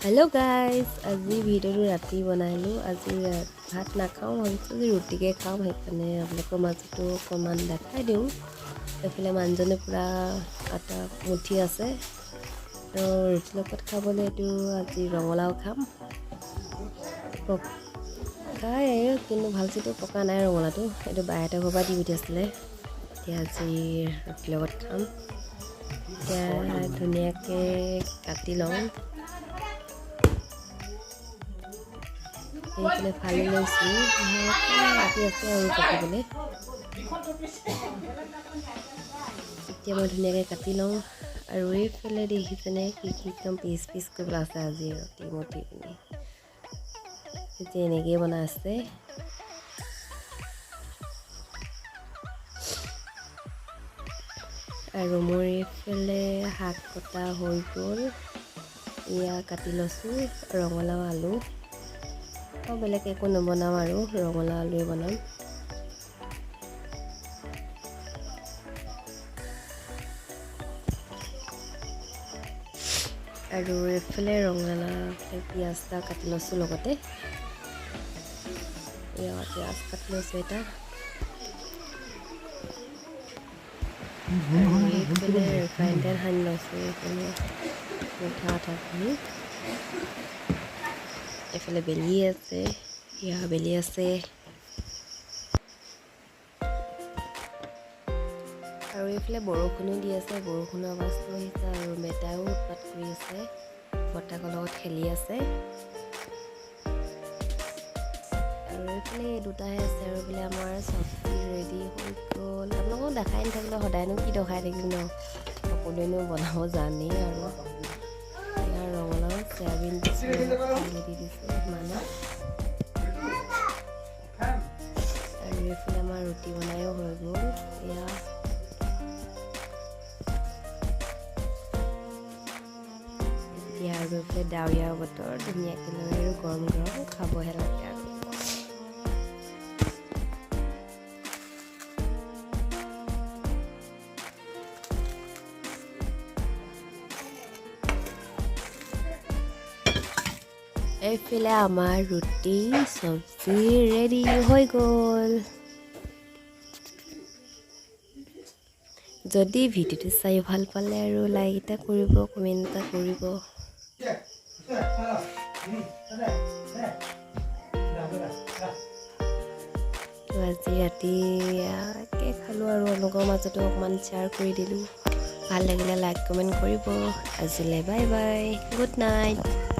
hello guys আজি ভিডিওটো ৰাতি বনাইলো আজি ভাত নাখাও ভাবিছো যে ৰুটিকে খাম সেইকাৰণে আপোনালোকৰ মাজতো অকমান দেখাই দিওঁ এফালে মানুহজনে পুৰা আটা মুঠি আছে তো ৰুটি লগত খাবলৈ এইটো আজি ৰঙলাও খাম পকাই কিন্তু ভালসেটো পকা নাই ৰঙলাটো এইটো বাহিৰতে ঘৰপা দি পঠিয়াইছিলে এতিয়া আজি ৰুটি লগত খাম এতিয়া ধুনীয়াকে কাটি লওঁ এইফালে ফালি লৈছোঁ ৰাতি আছে আৰু কাটিবলৈ এতিয়া মই ধুনীয়াকৈ কাটি লওঁ আৰু এইফালে দেখিছেনে কি একদম পিচ পিচ কৰিবলৈ আছে আজি ৰুটি মুঠি পিনি এতিয়া এনেকৈ বনাই আছে আৰু মোৰ এইফালে শাক কটা হৈ গ'ল এয়া কাটি লৈছোঁ ৰঙলাও আলু বেলেগ একো নবনাও আৰু ৰঙলাও আলুৱে বনাম আৰু এফালে ৰঙলাও পিয়াজটা কাটি লৈছোঁ লগতে এয়া পিয়াজ কাটি লৈছোঁ এটা এইফালে ৰিফাইন তেল সানি লৈছোঁ এইফালে মিঠা আটাখিনি এফালে বেলি আছে ইয়া বেলি আছে আৰু এইফালে বৰষুণো দি আছে বৰষুণৰ আৱাজটো আহিছে আৰু মেটাও উৎপাত কৰি আছে বতাহৰ লগত খেলি আছে আৰু এইফালে দুটাহে আছে আৰু বোলে আমাৰ চব্জি ৰেডি হৈ গ'ল আপোনালোকক দেখাই নাথাকিলে সদায়নো কি দেখাই থাকিম ন সকলোৱেনো বনাব জানেই আৰু ৰঙলাও চয়াবিন দিছোঁ দি দিছোঁ মানে আৰু এইফালে আমাৰ ৰুটি বনায়ো হৈ গ'ল এয়া এতিয়া আৰু এইফালে ডাৱৰীয়া বতৰ ধুনীয়াকৈ লৈ আৰু গৰম গৰম খাবহে লাগে আৰু এইফালে আমাৰ ৰুটি চব্জি ৰেডি হৈ গ'ল যদি ভিডিওটো চাই ভাল পালে আৰু লাইক এটা কৰিব কমেণ্ট এটা কৰিব তো আজি ৰাতি খালোঁ আৰু আপোনালোকৰ মাজতো অকণমান শ্বেয়াৰ কৰি দিলোঁ ভাল লাগিলে লাইক কমেণ্ট কৰিব আজিলৈ বাই বাই গুড নাইট